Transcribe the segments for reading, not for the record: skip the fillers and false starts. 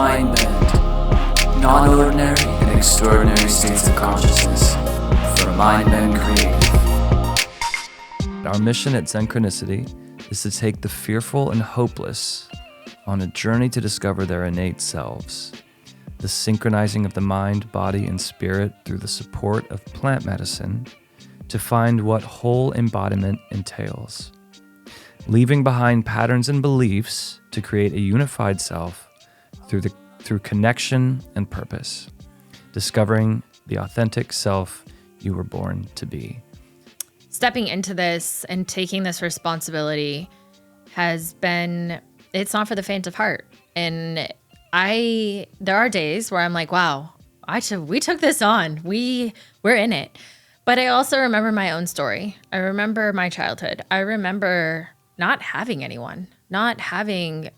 mind bend, non-ordinary and extraordinary states of consciousness for mind bend creative. Our mission at Zenchronicity is to take the fearful and hopeless on a journey to discover their innate selves, the synchronizing of the mind, body, and spirit through the support of plant medicine to find what whole embodiment entails, leaving behind patterns and beliefs to create a unified self through connection and purpose, discovering the authentic self you were born to be. Stepping into this and taking this responsibility it's not for the faint of heart. And there are days where I'm like, wow, we took this on. We're in it. But I also remember my own story. I remember my childhood. I remember not having anyone, not having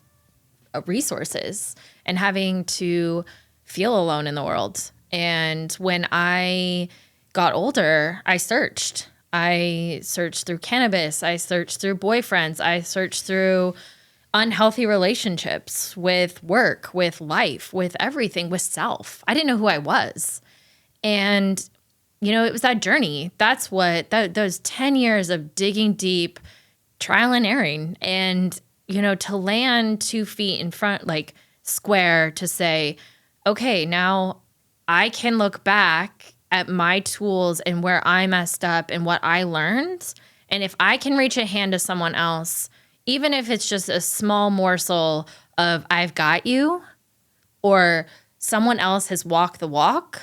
resources, and having to feel alone in the world. And when I got older, I searched. I searched through cannabis. I searched through boyfriends. I searched through unhealthy relationships with work, with life, with everything, with self. I didn't know who I was. And, it was that journey. That's what those 10 years of digging deep, trial and erroring, and, to land 2 feet in front, like square, to say, okay, now I can look back at my tools and where I messed up and what I learned. And if I can reach a hand to someone else, even if it's just a small morsel of I've got you, or someone else has walked the walk,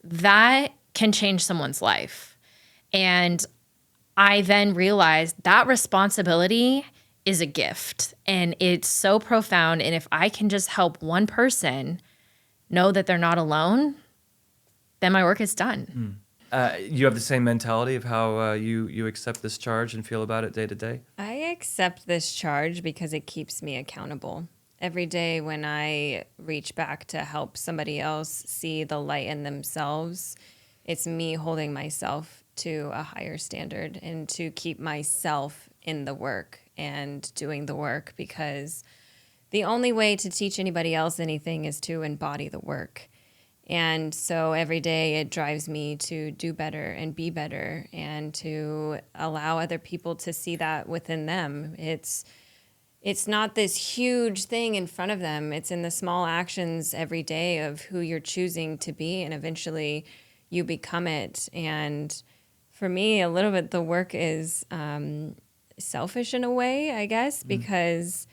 that can change someone's life. And I then realized that responsibility is a gift, and it's so profound. And if I can just help one person know that they're not alone, then my work is done. You have the same mentality of how you accept this charge and feel about it day to day? I accept this charge because it keeps me accountable. Every day when I reach back to help somebody else see the light in themselves, it's me holding myself to a higher standard and to keep myself in the work and doing the work, because the only way to teach anybody else anything is to embody the work. And so every day it drives me to do better and be better, and to allow other people to see that within them. It's not this huge thing in front of them. It's in the small actions every day of who you're choosing to be, and eventually you become it. And for me, a little bit the work is selfish in a way, I guess, because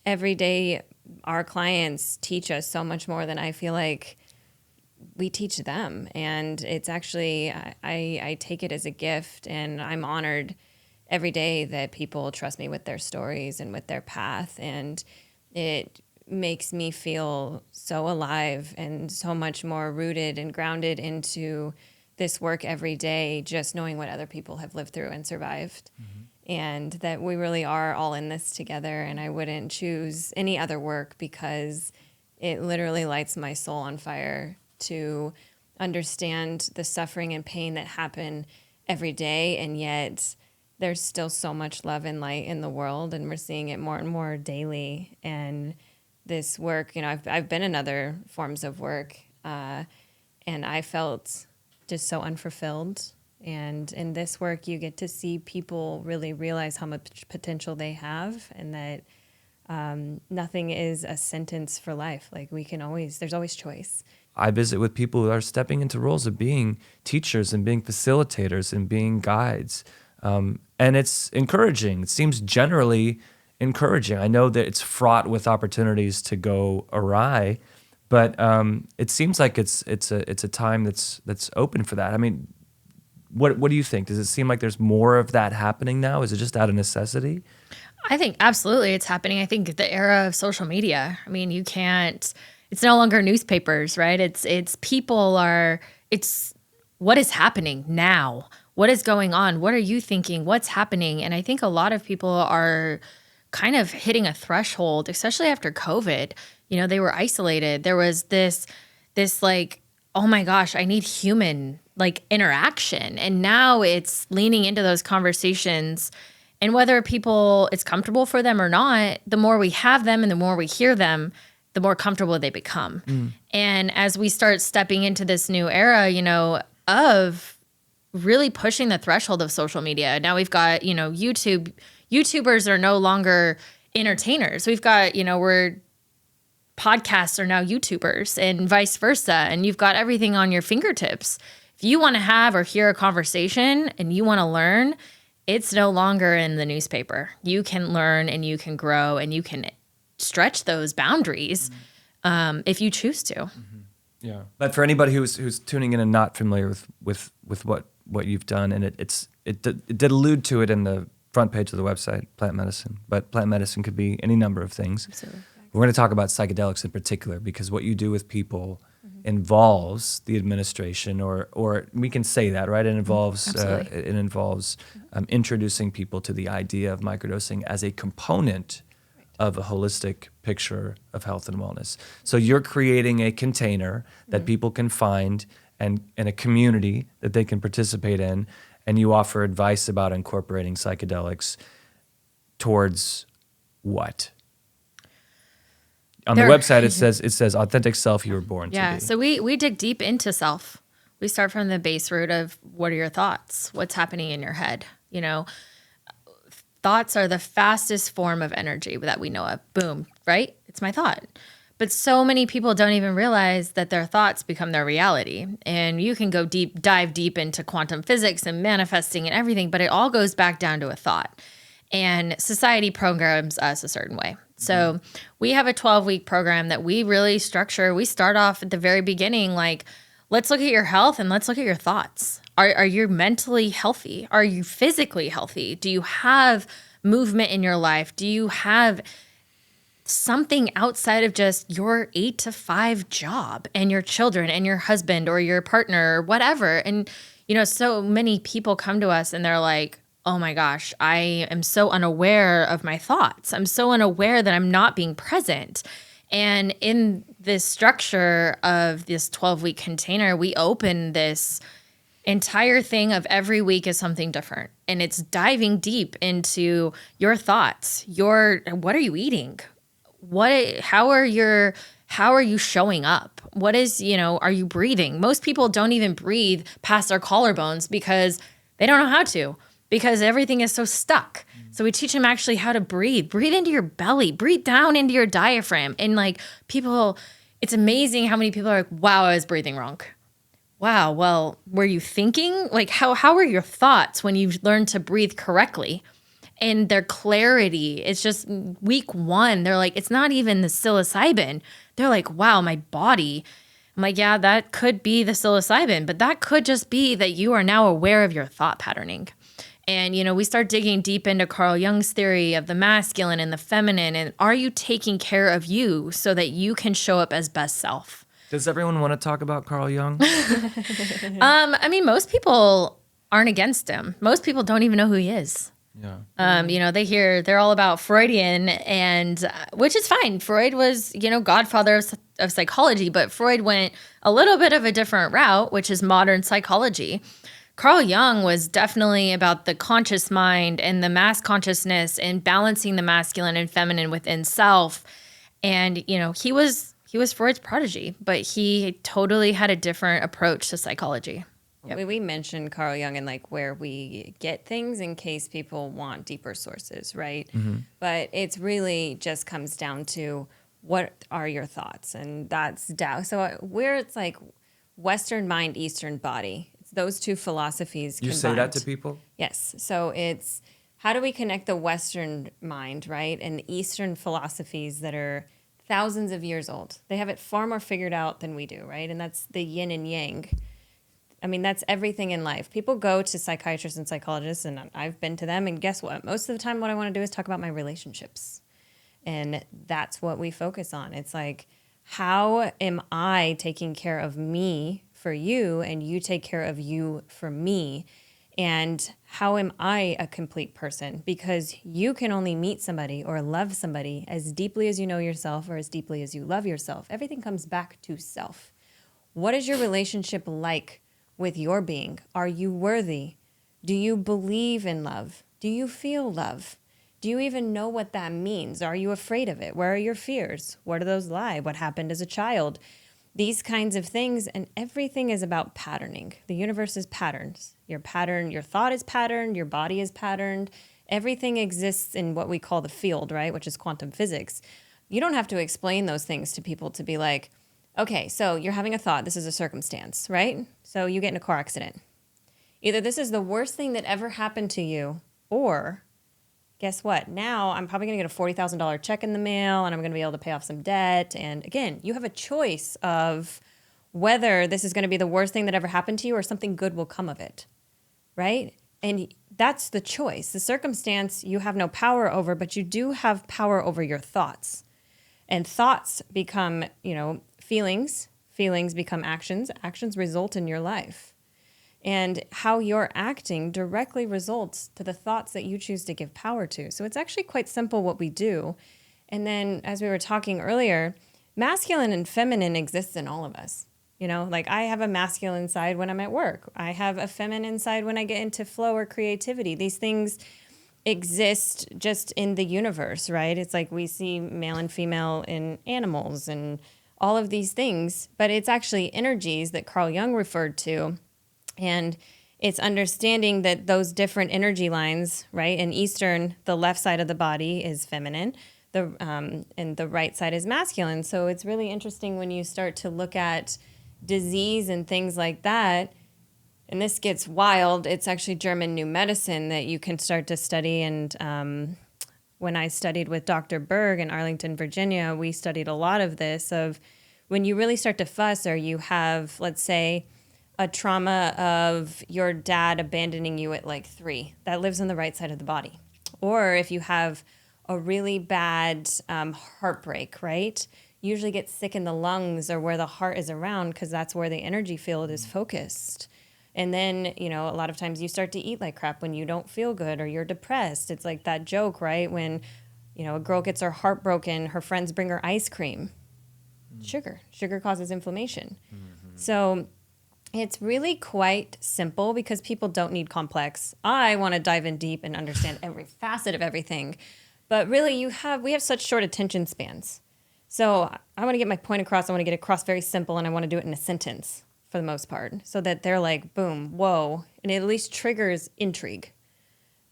every day our clients teach us so much more than I feel like we teach them. And it's actually, I take it as a gift, and I'm honored every day that people trust me with their stories and with their path. And it makes me feel so alive and so much more rooted and grounded into this work every day, just knowing what other people have lived through and survived. And that we really are all in this together. And I wouldn't choose any other work, because it literally lights my soul on fire to understand the suffering and pain that happen every day. And yet there's still so much love and light in the world, and we're seeing it more and more daily. And this work, I've been in other forms of work, and I felt just so unfulfilled. And in this work, you get to see people really realize how much potential they have, and that nothing is a sentence for life. Like there's always choice. I visit with people who are stepping into roles of being teachers and being facilitators and being guides. And it's encouraging. It seems generally encouraging. I know that it's fraught with opportunities to go awry, but it seems like it's a time that's open for that. I mean, what do you think? Does it seem like there's more of that happening now? Is it just out of necessity? I think absolutely it's happening. I think the era of social media, I mean, it's no longer newspapers, right? It's what is happening now? What is going on? What are you thinking? What's happening? And I think a lot of people are kind of hitting a threshold, especially after COVID. They were isolated. There was this like, oh my gosh, I need human interaction. And now it's leaning into those conversations. And whether it's comfortable for them or not, the more we have them and the more we hear them, the more comfortable they become. And as we start stepping into this new era, of really pushing the threshold of social media, now we've got, YouTubers are no longer entertainers. We've got, podcasts are now YouTubers and vice versa. And you've got everything on your fingertips. If you want to have or hear a conversation and you want to learn, it's no longer in the newspaper. You can learn and you can grow and you can stretch those boundaries if you choose to. Yeah. But for anybody who's tuning in and not familiar with what you've done, and it did allude to it in the front page of the website, plant medicine, but plant medicine could be any number of things. Absolutely. We're going to talk about psychedelics in particular because what you do with people involves the administration, or we can say that, right? It involves introducing people to the idea of microdosing as a component of a holistic picture of health and wellness. So you're creating a container that people can find and a community that they can participate in, and you offer advice about incorporating psychedelics towards what? On the website, it says authentic self you were born to be. Yeah, so we dig deep into self. We start from the base root of what are your thoughts? What's happening in your head? Thoughts are the fastest form of energy that we know of. Boom, right? It's my thought. But so many people don't even realize that their thoughts become their reality. And you can dive deep into quantum physics and manifesting and everything, but it all goes back down to a thought. And society programs us a certain way. So we have a 12-week program that we really structure. We start off at the very beginning, like, let's look at your health and let's look at your thoughts. Are you mentally healthy? Are you physically healthy? Do you have movement in your life? Do you have something outside of just your 8 to 5 job and your children and your husband or your partner or whatever? And, so many people come to us and they're like, oh my gosh, I am so unaware of my thoughts. I'm so unaware that I'm not being present. And in this structure of this 12-week container, we open this entire thing of every week is something different. And it's diving deep into your thoughts, what are you eating? How are you showing up? What is, are you breathing? Most people don't even breathe past their collarbones because they don't know how to, because everything is so stuck. So we teach them actually how to breathe. Breathe into your belly, breathe down into your diaphragm. And it's amazing how many people are like, wow, I was breathing wrong. Wow, well, were you thinking? Like, how are your thoughts when you've learned to breathe correctly? And their clarity, it's just week 1. They're like, it's not even the psilocybin. They're like, wow, my body. I'm like, yeah, that could be the psilocybin, but that could just be that you are now aware of your thought patterning. And, we start digging deep into Carl Jung's theory of the masculine and the feminine. And are you taking care of you so that you can show up as best self? Does everyone want to talk about Carl Jung? Most people aren't against him. Most people don't even know who he is. Yeah. They're all about Freudian, and which is fine. Freud was, godfather of psychology, but Freud went a little bit of a different route, which is modern psychology. Carl Jung was definitely about the conscious mind and the mass consciousness and balancing the masculine and feminine within self. And, he was Freud's prodigy, but he totally had a different approach to psychology. Yep. We mentioned Carl Jung and where we get things in case people want deeper sources, right? Mm-hmm. But it's really just comes down to what are your thoughts, and that's Tao. So where it's like Western mind, Eastern body, it's those two philosophies combined. You say that to people? Yes. So it's how do we connect the Western mind, right, and Eastern philosophies that are thousands of years old. They have it far more figured out than we do, right? And that's the yin and yang. That's everything in life. People go to psychiatrists and psychologists, and I've been to them, and guess what? Most of the time what I want to do is talk about my relationships. And that's what we focus on. It's like, how am I taking care of me for you, and you take care of you for me? And how am I a complete person? Because you can only meet somebody or love somebody as deeply as you know yourself or as deeply as you love yourself. Everything comes back to self. What is your relationship like with your being? Are you worthy? Do you believe in love? Do you feel love? Do you even know what that means? Are you afraid of it? Where are your fears? Where do those lie? What happened as a child? These kinds of things, and everything is about patterning. The universe is patterns. Your thought is patterned, your body is patterned. Everything exists in what we call the field, right? Which is quantum physics. You don't have to explain those things to people to be like, okay, so you're having a thought, this is a circumstance, right? So you get in a car accident. Either this is the worst thing that ever happened to you, or guess what? Now I'm probably going to get a $40,000 check in the mail and I'm going to be able to pay off some debt. And again, you have a choice of whether this is going to be the worst thing that ever happened to you or something good will come of it, right? And that's the choice. The circumstance you have no power over, but you do have power over your thoughts. And thoughts become, feelings. Feelings become actions. Actions result in your life. And how you're acting directly results to the thoughts that you choose to give power to. So it's actually quite simple what we do. And then, as we were talking earlier, masculine and feminine exists in all of us. Like I have a masculine side when I'm at work. I have a feminine side when I get into flow or creativity. These things exist just in the universe, right? It's like we see male and female in animals and all of these things, but it's actually energies that Carl Jung referred to. And it's understanding that those different energy lines, right? In Eastern, the left side of the body is feminine, and the right side is masculine. So it's really interesting when you start to look at disease and things like that. And this gets wild. It's actually German new medicine that you can start to study. And when I studied with Dr. Berg in Arlington, Virginia, we studied a lot of this of when you really start to fuss, or you have, let's say, a trauma of your dad abandoning you at like 3. That lives on the right side of the body. Or if you have a really bad heartbreak, right? You usually get sick in the lungs or where the heart is around because that's where the energy field is focused. And then, a lot of times you start to eat like crap when you don't feel good or you're depressed. It's like that joke, right? When, a girl gets her heart broken, her friends bring her ice cream. Sugar causes inflammation. So it's really quite simple because people don't need complex. I want to dive in deep and understand every facet of everything. But really, we have such short attention spans. So I want to get my point across. I want to get it across very simple, and I want to do it in a sentence for the most part so that they're like, boom, whoa. And it at least triggers intrigue.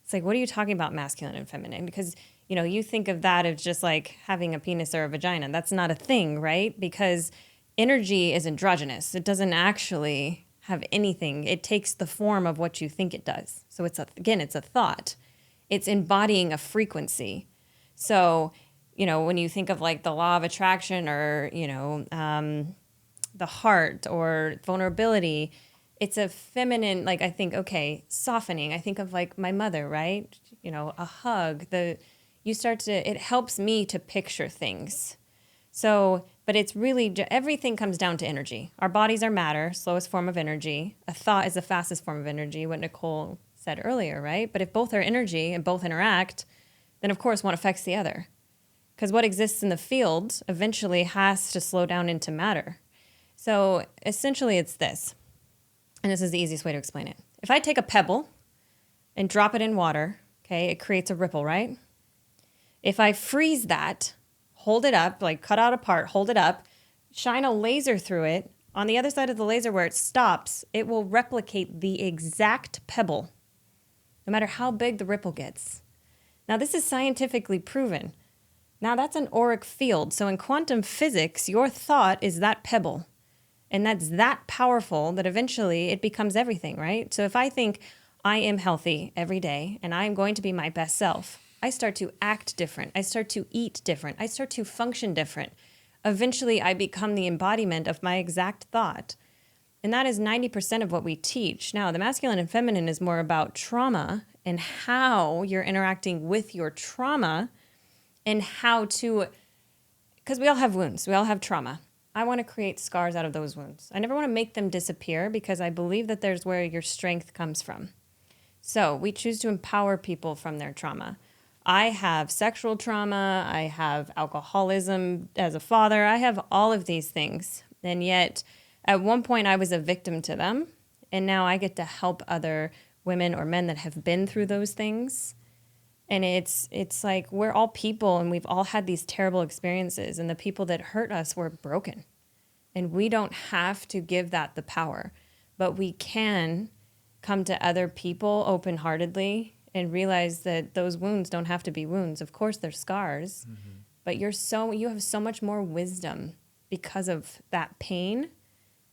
It's like, what are you talking about, masculine and feminine? Because, you think of that as just like having a penis or a vagina. That's not a thing, right? Because energy is androgynous. It doesn't actually have anything. It takes the form of what you think it does. So it's a thought. It's embodying a frequency. So, when you think of like the law of attraction or, the heart or vulnerability, it's a feminine, like I think, okay, softening. I think of like my mother, right? A hug. It helps me to picture things. So, but it's really, everything comes down to energy. Our bodies are matter, slowest form of energy. A thought is the fastest form of energy, what Nicole said earlier, right? But if both are energy and both interact, then of course one affects the other. Because what exists in the field eventually has to slow down into matter. So essentially it's this, and this is the easiest way to explain it. If I take a pebble and drop it in water, okay, it creates a ripple, right? If I freeze that, hold it up, like cut out a part, hold it up, shine a laser through it, on the other side of the laser where it stops, it will replicate the exact pebble, no matter how big the ripple gets. Now this is scientifically proven. Now that's an auric field. So in quantum physics, your thought is that pebble. And that's that powerful that eventually it becomes everything, right? So if I think I am healthy every day and I'm going to be my best self, I start to act different. I start to eat different. I start to function different. Eventually I become the embodiment of my exact thought. And that is 90% of what we teach. Now, the masculine and feminine is more about trauma and how you're interacting with your trauma and how to, because we all have wounds, we all have trauma. I want to create scars out of those wounds. I never want to make them disappear because I believe that there's where your strength comes from. So we choose to empower people from their trauma. I have sexual trauma. I have alcoholism as a father. I have all of these things. And yet at one point I was a victim to them. And now I get to help other women or men that have been through those things And it's like we're all people and we've all had these terrible experiences, and the people that hurt us were broken. And we don't have to give that the power, but we can come to other people open-heartedly and realize that those wounds don't have to be wounds. Of course, they're scars, but you have so much more wisdom because of that pain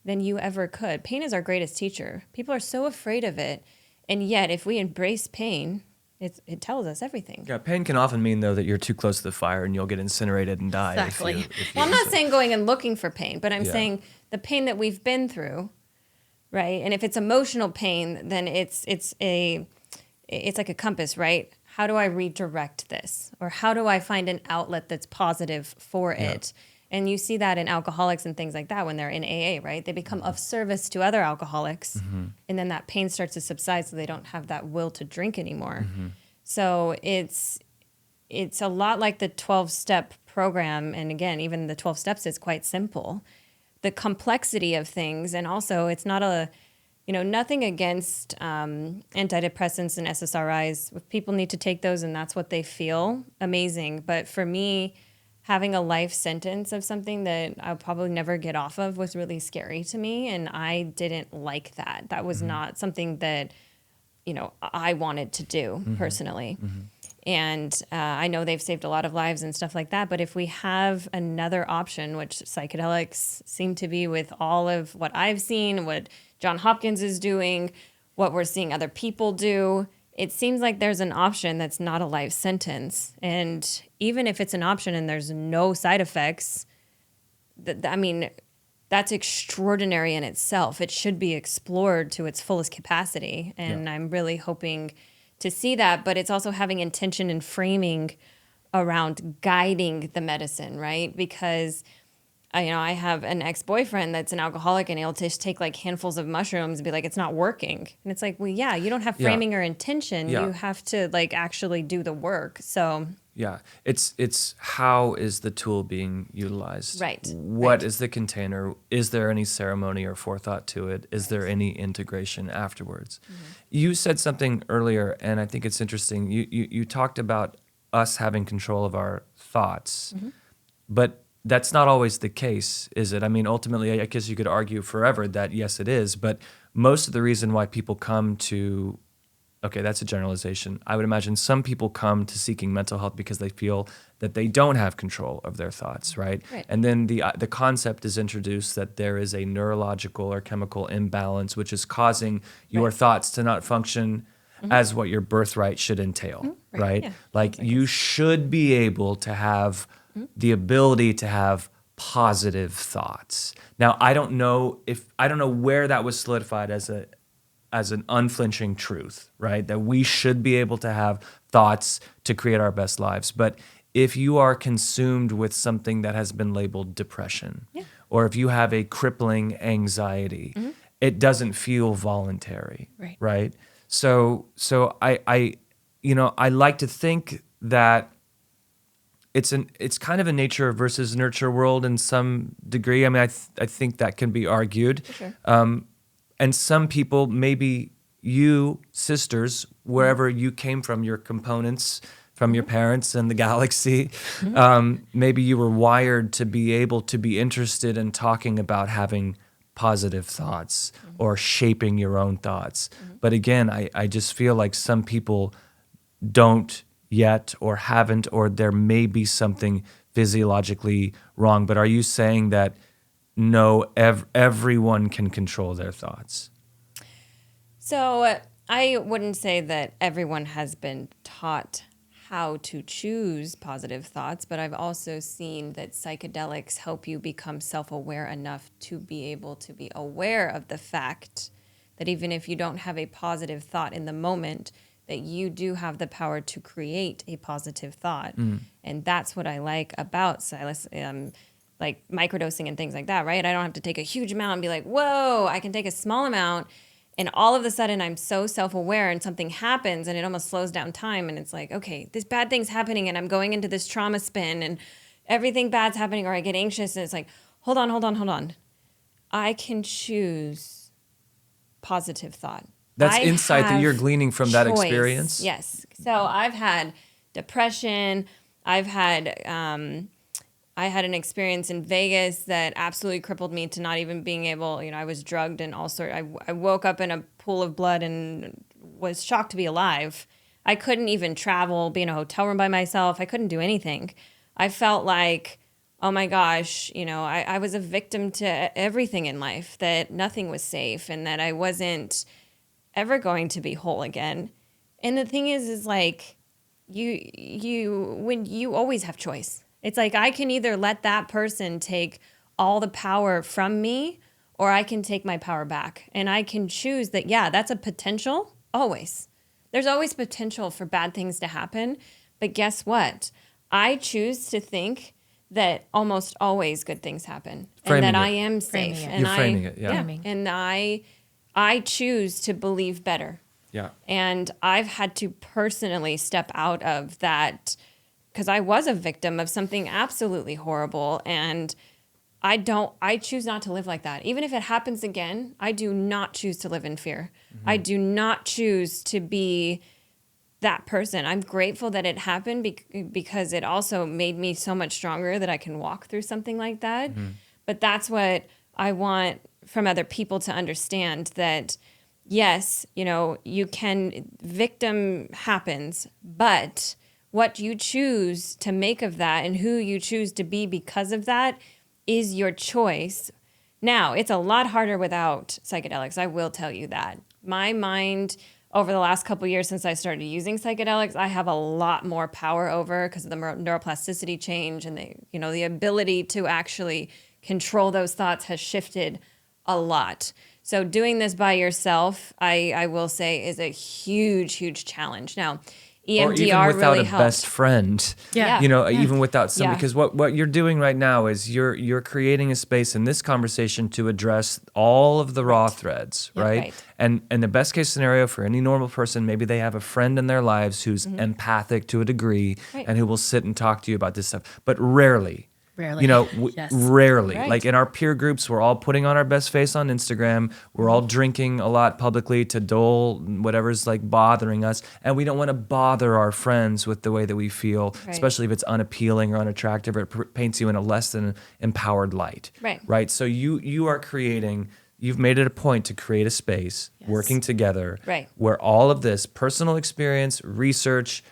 than you ever could. Pain is our greatest teacher. People are so afraid of it, and yet if we embrace pain, it tells us everything. Yeah, pain can often mean, though, that you're too close to the fire and you'll get incinerated and die. Exactly. Well, I'm not saying going and looking for pain, but I'm saying the pain that we've been through, right? And if it's emotional pain, then it's like a compass, right? How do I redirect this? Or how do I find an outlet that's positive for it? And you see that in alcoholics and things like that when they're in AA, right? They become of service to other alcoholics, and then that pain starts to subside so they don't have that will to drink anymore. So it's a lot like the 12-step program. And again, even the 12 steps is quite simple. The complexity of things, and also it's not nothing against antidepressants and SSRIs. If people need to take those and that's what they feel, amazing. But for me, having a life sentence of something that I'll probably never get off of was really scary to me. And I didn't like that. That was not something that, I wanted to do personally. And I know they've saved a lot of lives and stuff like that. But if we have another option, which psychedelics seem to be with all of what I've seen, what John Hopkins is doing, what we're seeing other people do, it seems like there's an option that's not a life sentence. And even if it's an option and there's no side effects, that's extraordinary in itself. It should be explored to its fullest capacity. And I'm really hoping to see that. But it's also having intention and framing around guiding the medicine, right? Because I have an ex-boyfriend that's an alcoholic, and he'll just take like handfuls of mushrooms and be like, it's not working. And it's like, well, yeah, you don't have framing or intention. You have to like actually do the work. So yeah, it's how is the tool being utilized? Right. What is the container? Is there any ceremony or forethought to it? Is there any integration afterwards? You said something earlier, and I think it's interesting. You talked about us having control of our thoughts, but that's not always the case, is it? I mean, ultimately, I guess you could argue forever that yes, it is, but most of the reason why people come to, okay, that's a generalization. I would imagine some people come to seeking mental health because they feel that they don't have control of their thoughts, right? And then the concept is introduced that there is a neurological or chemical imbalance which is causing your thoughts to not function as what your birthright should entail, right? Yeah. Like you should be able to have the ability to have positive thoughts. Now, I don't know where that was solidified as an unflinching truth, right? That we should be able to have thoughts to create our best lives. But if you are consumed with something that has been labeled depression, or if you have a crippling anxiety, it doesn't feel voluntary, right? So I like to think that it's kind of a nature versus nurture world in some degree. I mean, I think that can be argued. For sure. And some people, maybe you, sisters, wherever you came from, your components from your parents and the galaxy, maybe you were wired to be able to be interested in talking about having positive thoughts or shaping your own thoughts. But again, I just feel like some people don't yet or haven't, or there may be something physiologically wrong. But are you saying that no, everyone can control their thoughts? So I wouldn't say that everyone has been taught how to choose positive thoughts, but I've also seen that psychedelics help you become self-aware enough to be able to be aware of the fact that even if you don't have a positive thought in the moment, that you do have the power to create a positive thought. And that's what I like about like microdosing and things like that, right? I don't have to take a huge amount and be like, whoa, I can take a small amount. And all of a sudden I'm so self-aware and something happens and it almost slows down time. And it's like, okay, this bad thing's happening and I'm going into this trauma spin and everything bad's happening, or I get anxious and it's like, hold on. I can choose positive thought. That's I insight that have you're gleaning from that choice. experience? Yes. So I've had depression. I've had I had an experience in Vegas that absolutely crippled me to not even being able, I was drugged and all sorts. I woke up in a pool of blood and was shocked to be alive. I couldn't even travel, be in a hotel room by myself. I couldn't do anything. I felt like, oh my gosh, I was a victim to everything in life, that nothing was safe and that I wasn't ever going to be whole again. And the thing is like, when you always have choice. It's like I can either let that person take all the power from me, or I can take my power back. And I can choose that, yeah, that's a potential, always. There's always potential for bad things to happen. But guess what? I choose to think that almost always good things happen. Framing and that it. I am safe. Framing it. And You're framing it, yeah. Framing. And I choose to believe better. Yeah. And I've had to personally step out of that because I was a victim of something absolutely horrible. And I choose not to live like that. Even if it happens again, I do not choose to live in fear. Mm-hmm. I do not choose to be that person. I'm grateful that it happened because it also made me so much stronger that I can walk through something like that. Mm-hmm. But that's what I want from other people to understand, that yes, you can, victim happens, but what you choose to make of that and who you choose to be because of that is your choice. Now, it's a lot harder without psychedelics. I will tell you that. My mind, over the last couple of years since I started using psychedelics, I have a lot more power over because of the neuroplasticity change and the ability to actually control those thoughts has shifted a lot. So doing this by yourself, I will say, is a huge, huge challenge. Now, EMDR or even without really a helps. best friend, Yeah. even without somebody, Yeah. because what you're doing right now is you're creating a space in this conversation to address all of the raw threads, right? Right. And the best case scenario for any normal person, maybe they have a friend in their lives who's empathic to a degree Right. and who will sit and talk to you about this stuff, but rarely. Rarely. Yes. Rarely. Right. Like in our peer groups, we're all putting on our best face on Instagram. We're all drinking a lot publicly to dull whatever's like bothering us. And we don't want to bother our friends with the way that we feel, Right. especially if it's unappealing or unattractive or it paints you in a less than empowered light. Right. Right. So you are creating, you've made it a point to create a space working together Right. where all of this personal experience, research,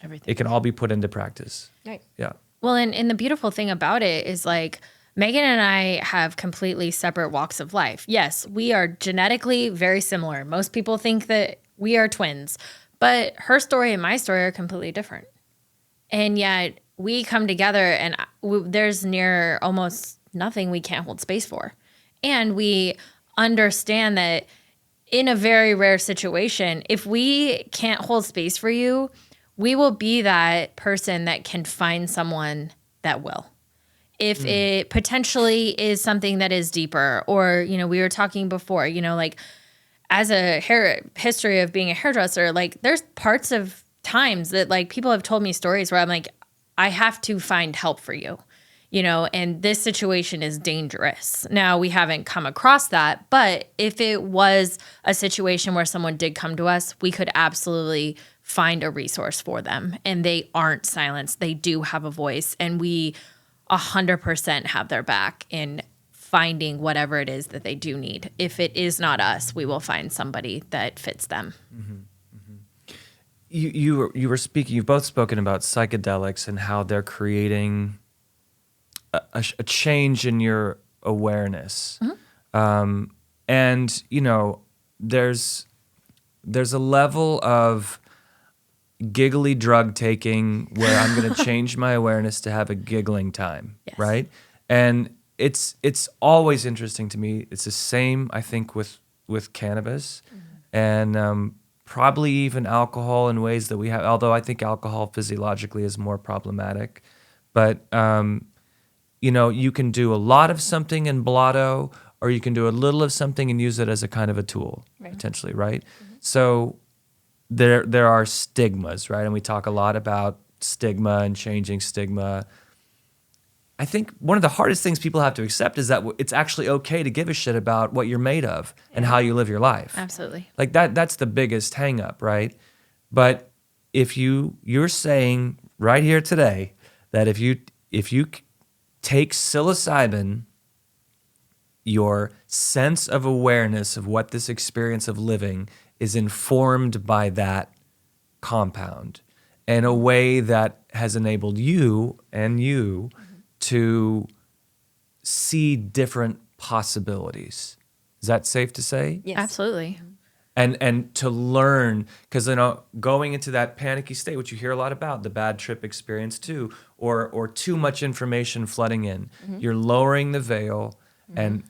Everything. it can all be put into practice. Right. Yeah. Well, and the beautiful thing about it is like Megan and I have completely separate walks of life. Yes, we are genetically very similar. Most people think that we are twins, but her story and my story are completely different. And yet we come together and there's near almost nothing we can't hold space for. And we understand that in a very rare situation, if we can't hold space for you, we will be that person that can find someone that will. If it potentially is something that is deeper, or, we were talking before, like as a history of being a hairdresser, like there's parts of times that like people have told me stories where I'm like, I have to find help for you, and this situation is dangerous. Now, we haven't come across that, but if it was a situation where someone did come to us, we could absolutely find a resource for them. And they aren't silenced. They do have a voice. And we 100% have their back in finding whatever it is that they do need. If it is not us, we will find somebody that fits them. You were speaking, you've both spoken about psychedelics and how they're creating a change in your awareness. And, there's a level of giggly drug taking where I'm going to change my awareness to have a giggling time, Yes. right? And it's always interesting to me. It's the same, I think, with cannabis and probably even alcohol in ways that we have, although I think alcohol physiologically is more problematic. But, you can do a lot of something in blotto, or you can do a little of something and use it as a kind of a tool, potentially, right? So there are stigmas, right? And we talk a lot about stigma and changing stigma. I think one of the hardest things people have to accept is that it's actually okay to give a shit about what you're made of and how you live your life. Absolutely. Like that's the biggest hang up, right? But if you're saying right here today that if you take psilocybin, your sense of awareness of what this experience of living is informed by that compound in a way that has enabled you to see different possibilities. Is that safe to say? Yes. Absolutely. And to learn, because going into that panicky state, which you hear a lot about, the bad trip experience too, or too much information flooding in, you're lowering the veil, and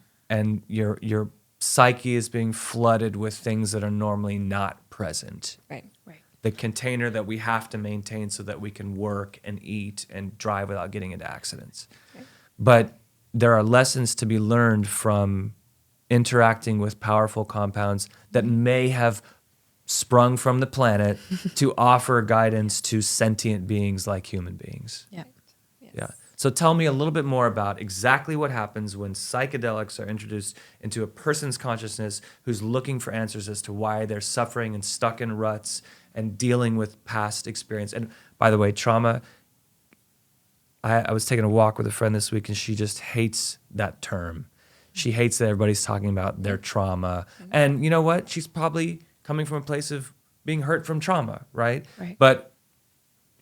your psyche is being flooded with things that are normally not present. Right. The container that we have to maintain so that we can work and eat and drive without getting into accidents. Okay. But there are lessons to be learned from interacting with powerful compounds that may have sprung from the planet to offer guidance to sentient beings like human beings. Yeah. Yes. Yeah. So tell me a little bit more about exactly what happens when psychedelics are introduced into a person's consciousness who's looking for answers as to why they're suffering and stuck in ruts and dealing with past experience. And by the way, trauma, I was taking a walk with a friend this week and she just hates that term. She hates that everybody's talking about their trauma. And you know what? She's probably coming from a place of being hurt from trauma, right? Right. But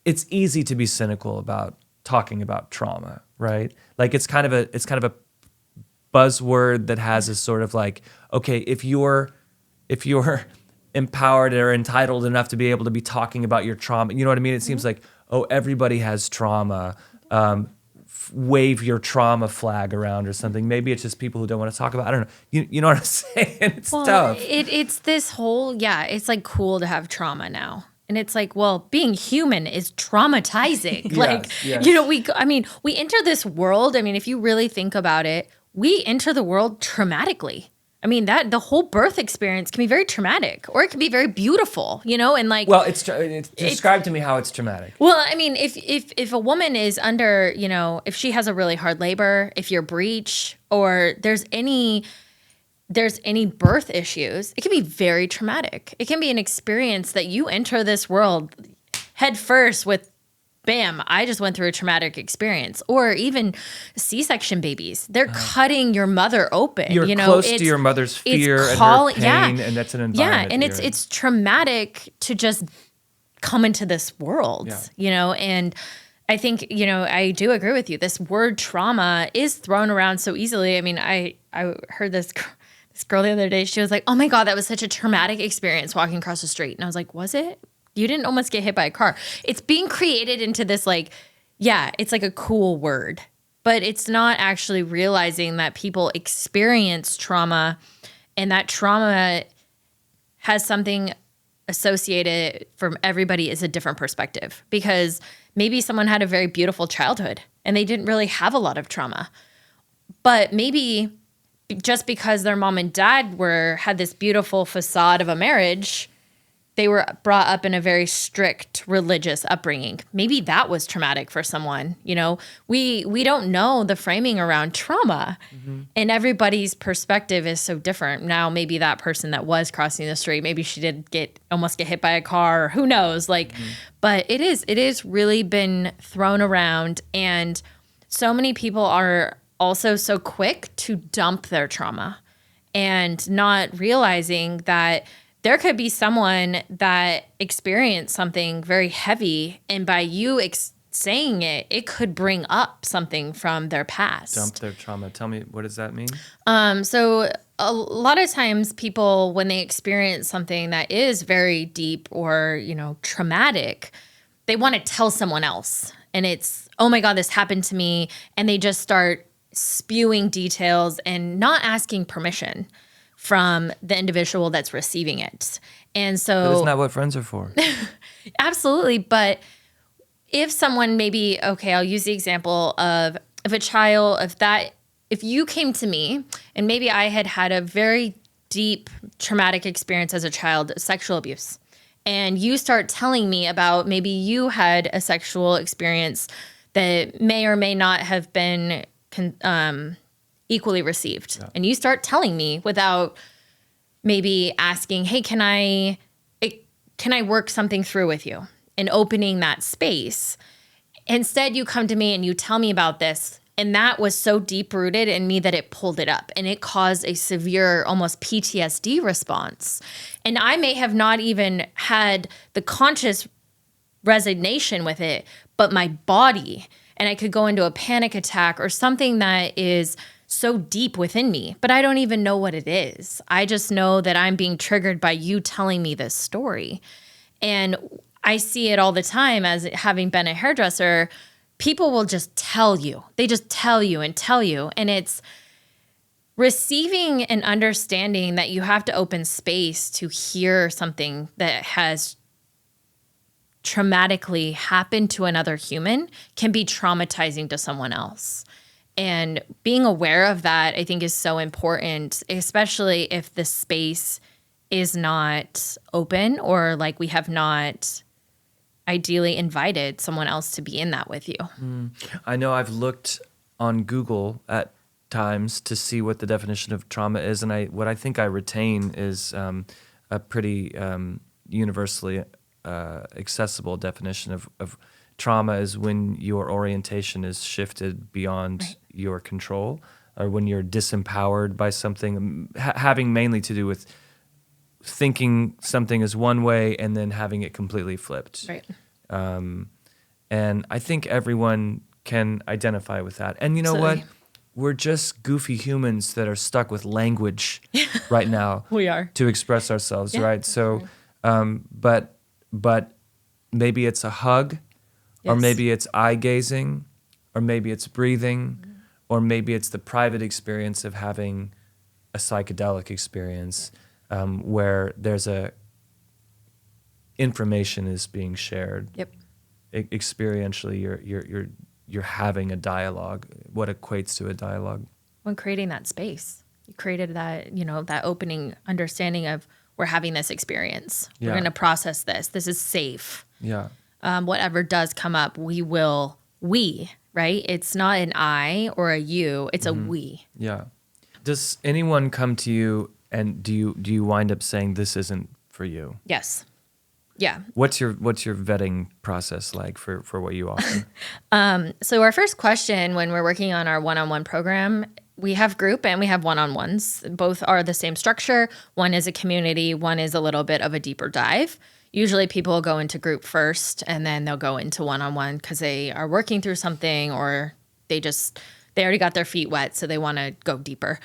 it's easy to be cynical about talking about trauma, right? Like it's kind of a buzzword that has a sort of like, okay, if you're empowered or entitled enough to be able to be talking about your trauma, you know what I mean? It seems like, oh, everybody has trauma. Wave your trauma flag around or something. Maybe it's just people who don't want to talk about it. I don't know. You know what I'm saying? It's tough. It's this whole, it's like cool to have trauma now. And it's like, well, being human is traumatizing. Yes. We enter this world. I mean, if you really think about it, we enter the world traumatically. I mean, that the whole birth experience can be very traumatic, or it can be very beautiful, and like. Well, it's describe to me how it's traumatic. Well, I mean, if a woman is under, if she has a really hard labor, if you're breech, or there's any birth issues, it can be very traumatic. It can be an experience that you enter this world head first with. Bam, I just went through a traumatic experience. Or even C-section babies. They're cutting your mother open. You're close to your mother's fear and her pain, and that's an environment. Yeah, and it's traumatic to just come into this world, and I think, I do agree with you. This word trauma is thrown around so easily. I mean, I heard this girl the other day. She was like, oh my God, that was such a traumatic experience walking across the street. And I was like, was it? You didn't almost get hit by a car. It's being created into this it's like a cool word, but it's not actually realizing that people experience trauma, and that trauma has something associated from everybody is a different perspective, because maybe someone had a very beautiful childhood and they didn't really have a lot of trauma, but maybe just because their mom and dad had this beautiful facade of a marriage, they were brought up in a very strict religious upbringing. Maybe that was traumatic for someone. We don't know the framing around trauma, and everybody's perspective is so different. Now, maybe that person that was crossing the street, maybe she did almost get hit by a car, or who knows? But it is really been thrown around, and so many people are also so quick to dump their trauma and not realizing that there could be someone that experienced something very heavy, and by you saying it, it could bring up something from their past. Dump their trauma. Tell me, what does that mean? So a lot of times people, when they experience something that is very deep or, traumatic, they want to tell someone else. And it's, oh my God, this happened to me. And they just start spewing details and not asking permission from the individual that's receiving it. And so But isn't that what friends are for? Absolutely. But if someone I'll use the example of a child, if you came to me and maybe I had a very deep traumatic experience as a child, sexual abuse, and you start telling me about maybe you had a sexual experience that may or may not have been equally received. Yeah. And you start telling me without maybe asking, hey, can I work something through with you, and opening that space. Instead, you come to me and you tell me about this. And that was so deep rooted in me that it pulled it up, and it caused a severe, almost PTSD response. And I may have not even had the conscious resignation with it, but my body, and I could go into a panic attack or something that is so deep within me, but I don't even know what it is. I just know that I'm being triggered by you telling me this story. And I see it all the time as having been a hairdresser. People will just tell you. They just tell you and tell you. And it's receiving and understanding that you have to open space to hear something that has traumatically happened to another human can be traumatizing to someone else. And being aware of that, I think, is so important, especially if the space is not open, or like we have not ideally invited someone else to be in that with you. I know I've looked on Google at times to see what the definition of trauma is, and what I think I retain is a pretty universally accessible definition of trauma is when your orientation is shifted beyond your control, or when you're disempowered by something, having mainly to do with thinking something is one way and then having it completely flipped. Right. And I think everyone can identify with that. And you know Absolutely. what? We're just goofy humans that are stuck with language right now. We are. To express ourselves, Yeah. right? So, but maybe it's a hug, or Yes. maybe it's eye gazing, or maybe it's breathing, or maybe it's the private experience of having a psychedelic experience, where there's information is being shared. Yep. Experientially, you're having a dialogue. What equates to a dialogue? When creating that space, you created that, that opening understanding of, we're having this experience. Yeah. We're going to process this. This is safe. Yeah. Whatever does come up, right? It's not an I or a you, it's a we. Yeah. Does anyone come to you and do you wind up saying this isn't for you? Yes. Yeah. What's your vetting process like for what you offer? So our first question when we're working on our one-on-one program, we have group and we have one-on-ones. Both are the same structure. One is a community, one is a little bit of a deeper dive. Usually people go into group first and then they'll go into one-on-one because they are working through something, or they already got their feet wet, so they want to go deeper.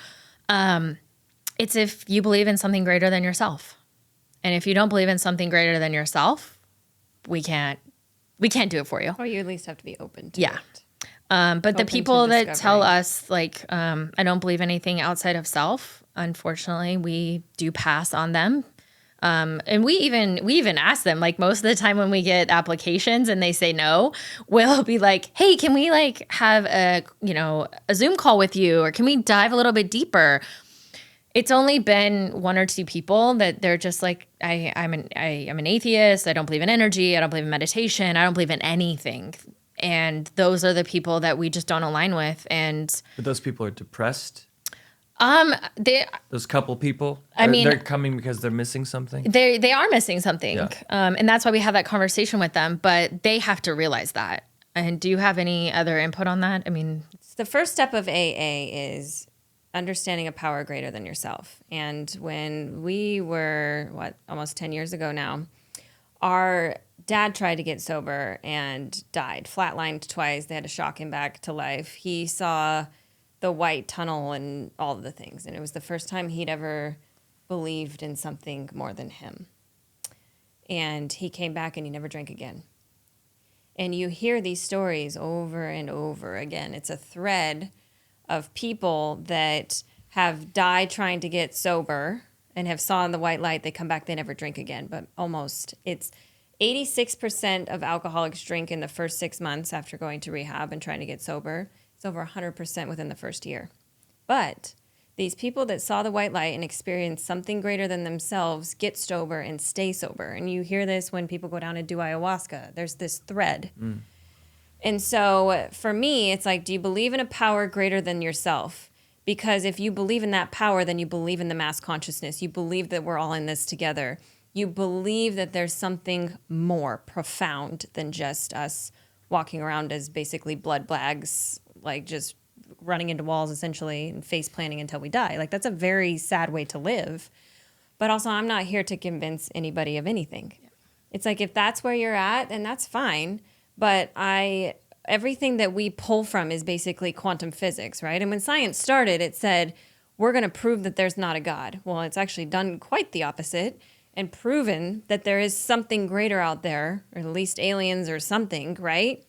It's if you believe in something greater than yourself. And if you don't believe in something greater than yourself, we can't do it for you. Or you at least have to be open to Yeah. it. But the Open to people that tell discovery. us, like, I don't believe anything outside of self, unfortunately, we do pass on them. And we even ask them, like, most of the time when we get applications and they say no, we'll be like, hey, can we like have a Zoom call with you, or can we dive a little bit deeper? It's only been one or two people that they're just like, I'm an atheist. I don't believe in energy. I don't believe in meditation. I don't believe in anything. And those are the people that we just don't align with. And But those people are depressed. they Those couple people. I mean- they're coming because they're missing something. they are missing something. Yeah. And that's why we have that conversation with them. But they have to realize that. And do you have any other input on that? I mean, The first step of AA is understanding a power greater than yourself. And when we were, almost 10 years ago now, our dad tried to get sober and died, flatlined twice. They had to shock him back to life. He saw the white tunnel and all of the things. And it was the first time he'd ever believed in something more than him. And he came back and he never drank again. And you hear these stories over and over again. It's a thread of people that have died trying to get sober and have saw the white light. They come back, they never drink again. But it's 86% of alcoholics drink in the first 6 months after going to rehab and trying to get sober. It's over 100% within the first year. But these people that saw the white light and experienced something greater than themselves get sober and stay sober. And you hear this when people go down and do ayahuasca. There's this thread. And so for me, it's like, do you believe in a power greater than yourself? Because if you believe in that power, then you believe in the mass consciousness. You believe that we're all in this together. You believe that there's something more profound than just us walking around as basically blood bags, like just running into walls essentially and face planting until we die. Like that's a very sad way to live. But also I'm not here to convince anybody of anything. Yeah. It's like if that's where you're at, then that's fine. But everything that we pull from is basically quantum physics, right? And when science started, it said, we're going to prove that there's not a God. Well, it's actually done quite the opposite and proven that there is something greater out there, or at least aliens or something, right?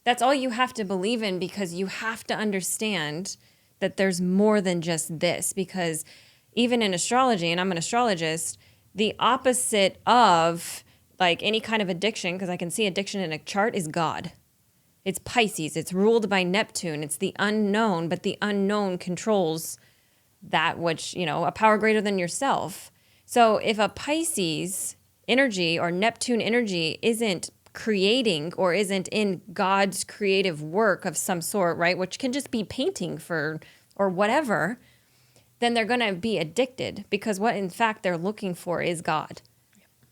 That's all you have to believe in, because you have to understand that there's more than just this. Because even in astrology, and I'm an astrologist, the opposite of like any kind of addiction, because I can see addiction in a chart, is God. It's Pisces. It's ruled by Neptune. It's the unknown, but the unknown controls that which, a power greater than yourself. So if a Pisces energy or Neptune energy isn't creating or isn't in God's creative work of some sort, right, which can just be painting or whatever, then they're going to be addicted, because what in fact they're looking for is God.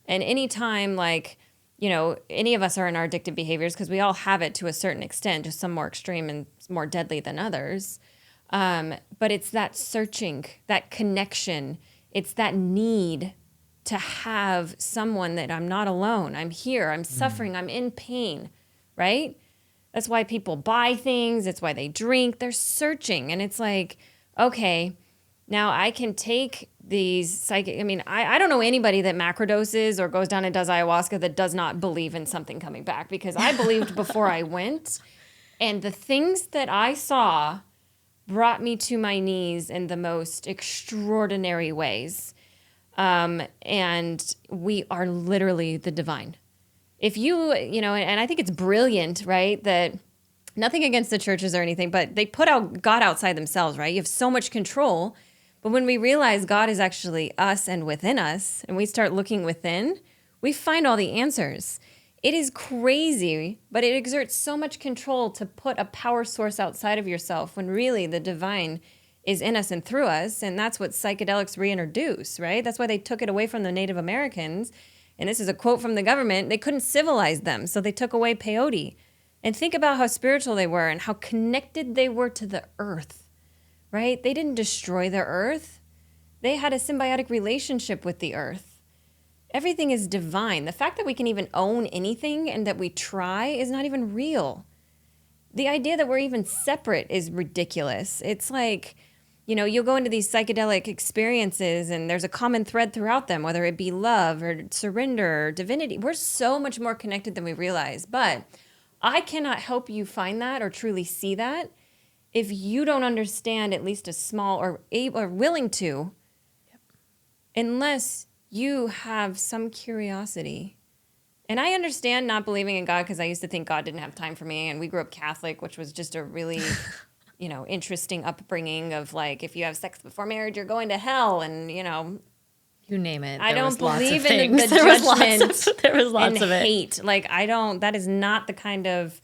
And anytime any of us are in our addictive behaviors, because we all have it to a certain extent, just some more extreme and more deadly than others. But it's that searching, that connection. It's that need to have someone that I'm not alone. I'm here. I'm suffering. I'm in pain, right? That's why people buy things. It's why they drink. They're searching. And it's like, okay, now I can take these I don't know anybody that macrodoses or goes down and does ayahuasca that does not believe in something coming back, because I believed before I went. And the things that I saw brought me to my knees in the most extraordinary ways. And we are literally the divine. If and I think it's brilliant, right? That nothing against the churches or anything, but they put out God outside themselves, right? You have so much control. But when we realize God is actually us and within us, and we start looking within, we find all the answers. It is crazy, but it exerts so much control to put a power source outside of yourself when really the divine is in us and through us. And that's what psychedelics reintroduce, right? That's why they took it away from the Native Americans. And this is a quote from the government. They couldn't civilize them, so they took away peyote. And think about how spiritual they were and how connected they were to the earth, right? They didn't destroy the earth. They had a symbiotic relationship with the earth. Everything is divine. The fact that we can even own anything and that we try is not even real. The idea that we're even separate is ridiculous. It's like, you'll go into these psychedelic experiences and there's a common thread throughout them, whether it be love or surrender or divinity. We're so much more connected than we realize. But I cannot help you find that or truly see that if you don't understand at least a small or willing to, unless you have some curiosity. And I understand not believing in God, because I used to think God didn't have time for me. And we grew up Catholic, which was just a really, interesting upbringing of like, if you have sex before marriage, you're going to hell. And, you name it. I don't believe in the judgment there was lots and of it. hate. Like, that is not the kind of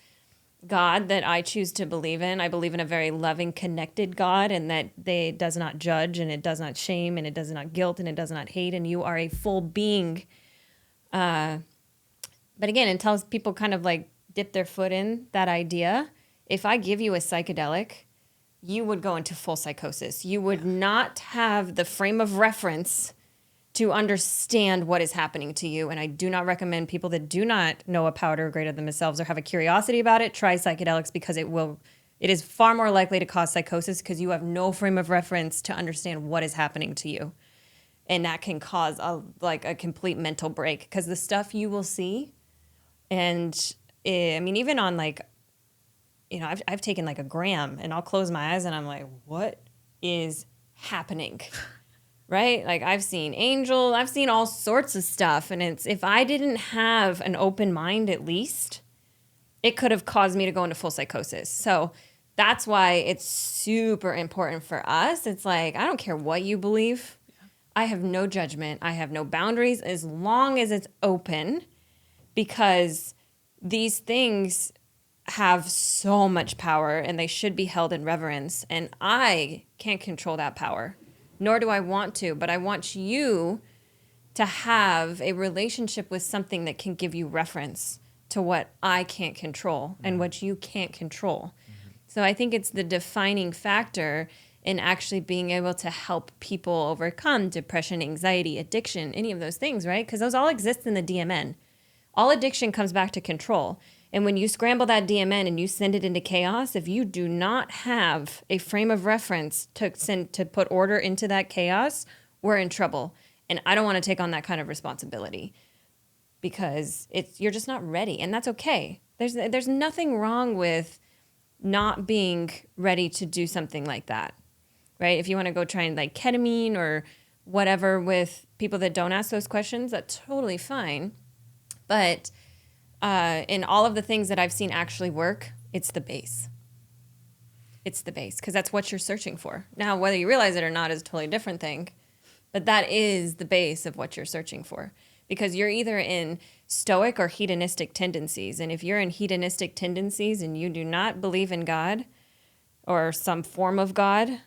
God that I choose to believe in. I believe in a very loving, connected God, and that it does not judge, and it does not shame, and it does not guilt, and it does not hate, and you are a full being. But again, until people kind of like dip their foot in that idea, if I give you a psychedelic, you would go into full psychosis. You would not have the frame of reference to understand what is happening to you. And I do not recommend people that do not know a power greater than themselves or have a curiosity about it, try psychedelics, because it is far more likely to cause psychosis, because you have no frame of reference to understand what is happening to you. And that can cause a complete mental break, because the stuff you will see, and even on I've taken like a gram and I'll close my eyes and I'm like, what is happening? Right? Like I've seen angels, I've seen all sorts of stuff. And if I didn't have an open mind, at least, it could have caused me to go into full psychosis. So that's why it's super important for us. It's like, I don't care what you believe. I have no judgment. I have no boundaries as long as it's open, because these things have so much power and they should be held in reverence. And I can't control that power, nor do I want to, but I want you to have a relationship with something that can give you reference to what I can't control and what you can't control. So I think it's the defining factor in actually being able to help people overcome depression, anxiety, addiction, any of those things, right? Because those all exist in the DMN. All addiction comes back to control. And when you scramble that DMN and you send it into chaos, if you do not have a frame of reference to put order into that chaos, we're in trouble. And I don't want to take on that kind of responsibility because you're just not ready, and that's okay. There's nothing wrong with not being ready to do something like that, right? If you want to go try and like ketamine or whatever with people that don't ask those questions, that's totally fine. But in all of the things that I've seen actually work, it's the base. It's the base because that's what you're searching for. Now, whether you realize it or not is a totally different thing, but that is the base of what you're searching for because you're either in stoic or hedonistic tendencies. And if you're in hedonistic tendencies and you do not believe in God or some form of God,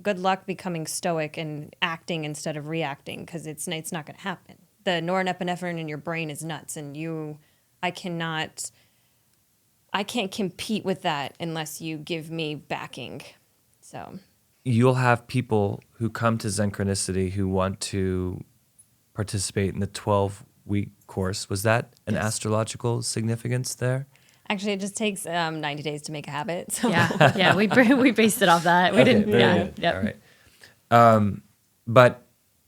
good luck becoming stoic and acting instead of reacting because it's not going to happen. The norepinephrine in your brain is nuts, and I can't compete with that unless you give me backing. So You'll have people who come to Zenchronicity who want to participate in the 12-week course. Was that an astrological significance there? actually, it just takes 90 days to make a habit. So. Yeah, we based it off that. We didn't. Very good. Yep. All right. But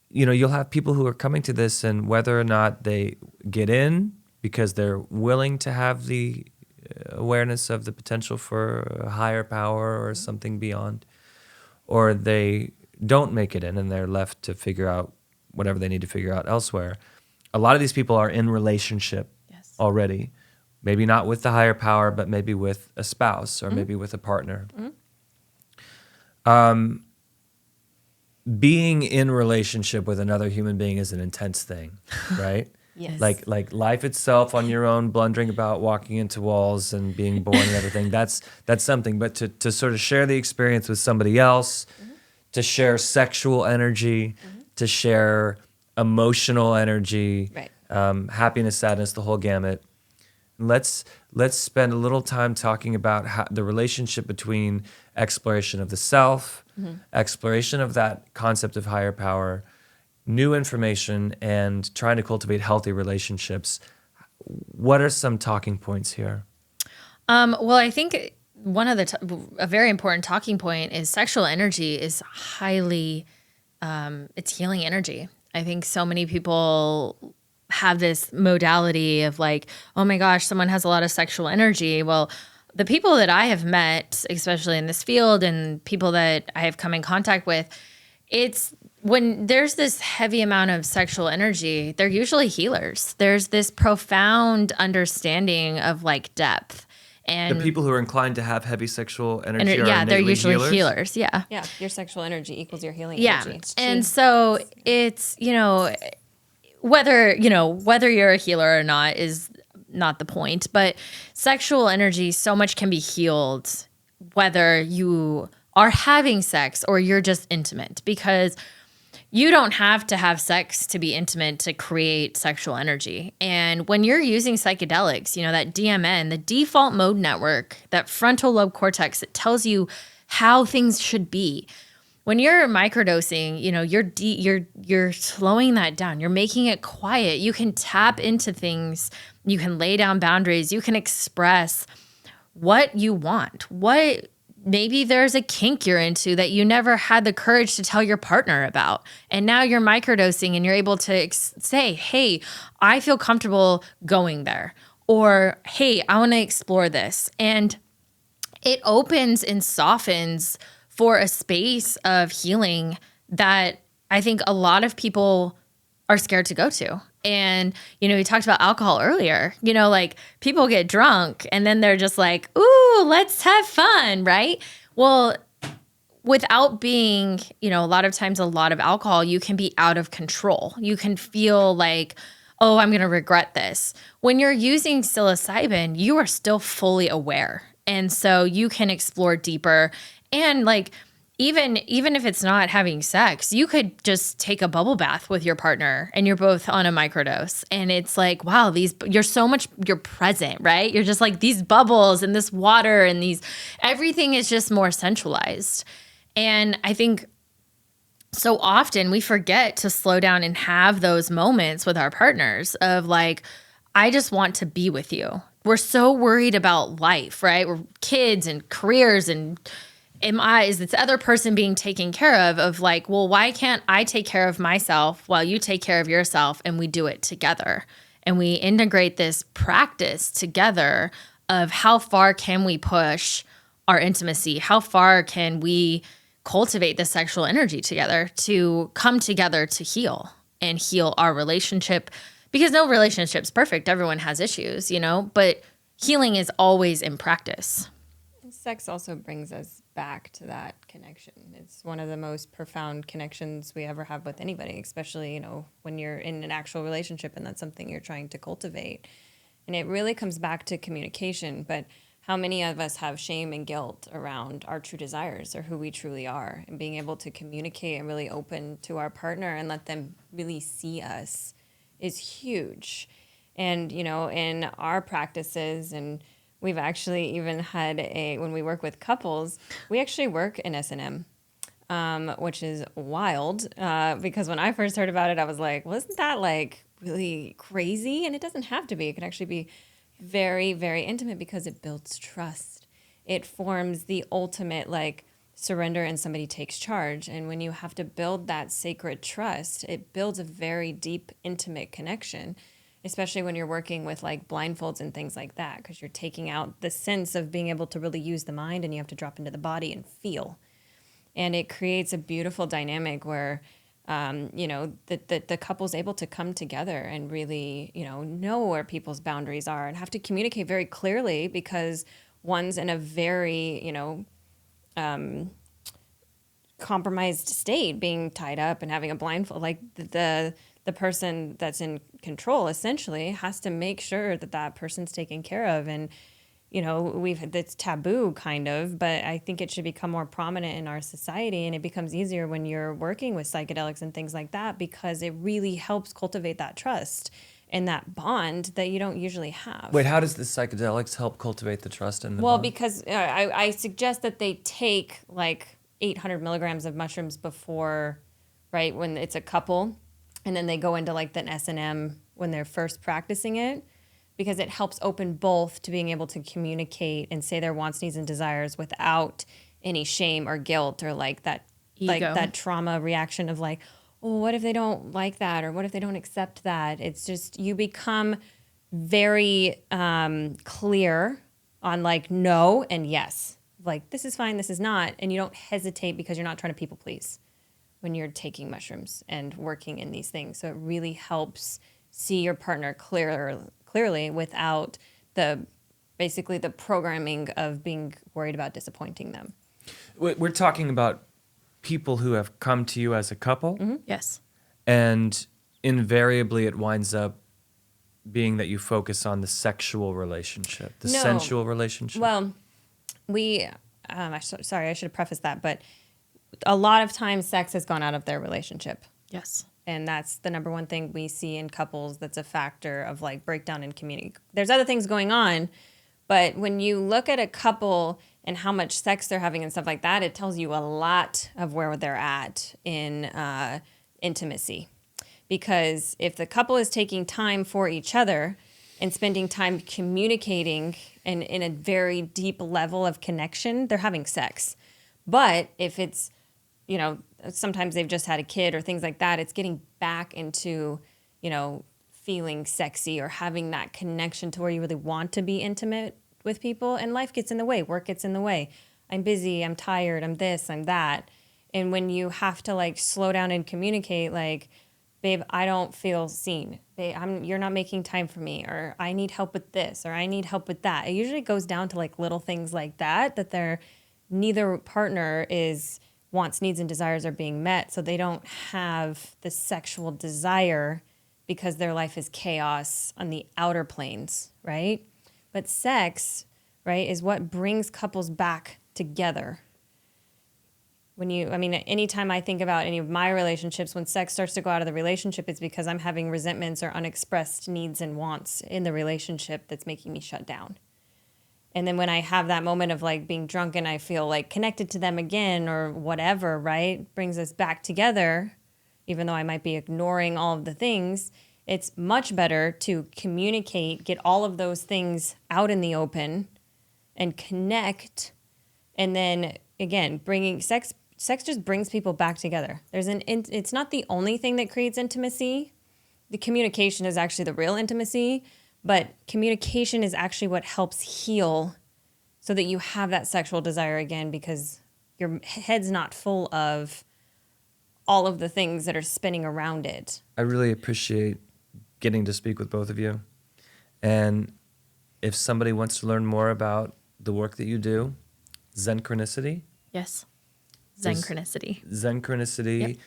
you'll have people who are coming to this, and whether or not they get in because they're willing to have the awareness of the potential for a higher power or something beyond, or they don't make it in and they're left to figure out whatever they need to figure out elsewhere. A lot of these people are in relationship already, maybe not with the higher power, but maybe with a spouse or maybe with a partner. Being in relationship with another human being is an intense thing, right? Yes. Like life itself on your own, blundering about, walking into walls and being born and everything, that's something. But to sort of share the experience with somebody else, to share sexual energy, to share emotional energy, happiness, sadness, the whole gamut. Let's spend a little time talking about how the relationship between exploration of the self, exploration of that concept of higher power, new information, and trying to cultivate healthy relationships. What are some talking points here? Well, I think one of a very important talking point is sexual energy is highly, it's healing energy. I think so many people have this modality of like, oh my gosh, someone has a lot of sexual energy. Well, the people that I have met, especially in this field, and people that I have come in contact with, it's when there's this heavy amount of sexual energy, they're usually healers. There's this profound understanding of like depth. And the people who are inclined to have heavy sexual energy are they're usually healers. Yeah. Yeah, your sexual energy equals your healing Yeah. energy. And so it's, whether you're a healer or not is not the point, but sexual energy, so much can be healed whether you are having sex or you're just intimate, because you don't have to have sex to be intimate to create sexual energy. And when you're using psychedelics, that DMN, the default mode network, that frontal lobe cortex, it tells you how things should be. When you're microdosing, you're slowing that down. You're making it quiet. You can tap into things. You can lay down boundaries. You can express what you want. Maybe there's a kink you're into that you never had the courage to tell your partner about. And now you're microdosing and you're able to say, hey, I feel comfortable going there. Or, hey, I want to explore this. And it opens and softens for a space of healing that I think a lot of people are scared to go to. And, we talked about alcohol earlier, like people get drunk and then they're just like, ooh, let's have fun, right? Well, without being, a lot of times a lot of alcohol, you can be out of control. You can feel like, oh, I'm going to regret this. When you're using psilocybin, you are still fully aware. And so you can explore deeper. And like, even if it's not having sex, you could just take a bubble bath with your partner and you're both on a microdose. And it's like, wow, you're present, right? You're just like these bubbles and this water and everything is just more centralized. And I think so often we forget to slow down and have those moments with our partners of like, I just want to be with you. We're so worried about life, right? We're kids and careers and is this other person being taken care of like, well, why can't I take care of myself while you take care of yourself and we do it together? And we integrate this practice together of how far can we push our intimacy? How far can we cultivate the sexual energy together to come together to heal and heal our relationship? Because no relationship's perfect. Everyone has issues, but healing is always in practice. Sex also brings us back to that connection. It's one of the most profound connections we ever have with anybody, especially, when you're in an actual relationship and that's something you're trying to cultivate. And it really comes back to communication. But how many of us have shame and guilt around our true desires or who we truly are, and being able to communicate and really open to our partner and let them really see us is huge. And, in our practices, and we've actually even had when we work with couples, we actually work in S&M, which is wild. Because when I first heard about it, I was like, well, isn't that like really crazy? And it doesn't have to be. It can actually be very, very intimate because it builds trust. It forms the ultimate like surrender and somebody takes charge. And when you have to build that sacred trust, it builds a very deep, intimate connection, especially when you're working with like blindfolds and things like that, because you're taking out the sense of being able to really use the mind and you have to drop into the body and feel. And it creates a beautiful dynamic where, the couple's able to come together and really, know where people's boundaries are and have to communicate very clearly because one's in a very, compromised state, being tied up and having a blindfold. Like the person that's in control essentially has to make sure that that person's taken care of. And, we've had this taboo kind of, but I think it should become more prominent in our society. And it becomes easier when you're working with psychedelics and things like that, because it really helps cultivate that trust and that bond that you don't usually have. Wait, how does the psychedelics help cultivate the trust and the Well, bond? because I suggest that they take like 800 milligrams of mushrooms before, right, when it's a couple, and then they go into like the S&M when they're first practicing it, because it helps open both to being able to communicate and say their wants, needs, and desires without any shame or guilt or like that Ego. like that trauma reaction of like, oh, what if they don't like that, or what if they don't accept that? It's just you become very clear on like no and yes, like this is fine, this is not, and you don't hesitate because you're not trying to people please when you're taking mushrooms and working in these things. So it really helps see your partner clearly without basically the programming of being worried about disappointing them. We're talking about people who have come to you as a couple. Mm-hmm. Yes. And invariably it winds up being that you focus on the sexual relationship, the sensual relationship. Well, sorry, I should have prefaced that, but a lot of times sex has gone out of their relationship. Yes. And that's the number one thing we see in couples that's a factor of like breakdown in community. There's other things going on, but when you look at a couple and how much sex they're having and stuff like that, it tells you a lot of where they're at in intimacy. Because if the couple is taking time for each other and spending time communicating and in a very deep level of connection, they're having sex. But if it's, sometimes they've just had a kid or things like that, it's getting back into, feeling sexy or having that connection to where you really want to be intimate with people, and life gets in the way, work gets in the way. I'm busy, I'm tired, I'm this, I'm that. And when you have to like slow down and communicate, like, babe, I don't feel seen. Babe, you're not making time for me, or I need help with this, or I need help with that. It usually goes down to like little things like that neither partner wants, needs, and desires are being met. So they don't have the sexual desire because their life is chaos on the outer planes, right? But sex, right, is what brings couples back together. Anytime I think about any of my relationships, when sex starts to go out of the relationship, it's because I'm having resentments or unexpressed needs and wants in the relationship that's making me shut down. And then when I have that moment of like being drunk and I feel like connected to them again or whatever, right, brings us back together, even though I might be ignoring all of the things, it's much better to communicate, get all of those things out in the open and connect. And then again, bringing sex just brings people back together. It's not the only thing that creates intimacy. The communication is actually the real intimacy, but communication is actually what helps heal so that you have that sexual desire again, because your head's not full of all of the things that are spinning around it. I really appreciate getting to speak with both of you. And if somebody wants to learn more about the work that you do, Zenchronicity. Yes. Zenchronicity. Zenchronicity Yep.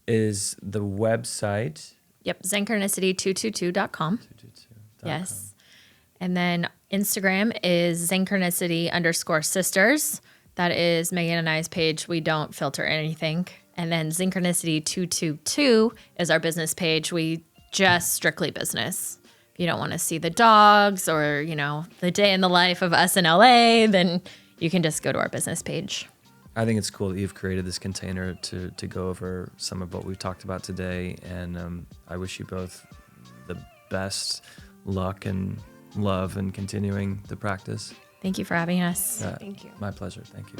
is the website. Yep. Zenchronicity222.com. 222.com. Yes. And then Instagram is Zenchronicity_sisters. That is Megan and I's page. We don't filter anything. And then Zenchronicity222 is our business page. We just strictly business. If you don't want to see the dogs or, the day in the life of us in LA, then you can just go to our business page. I think it's cool that you've created this container to go over some of what we've talked about today. And I wish you both the best luck and love in continuing the practice. Thank you for having us. Thank you. My pleasure. Thank you.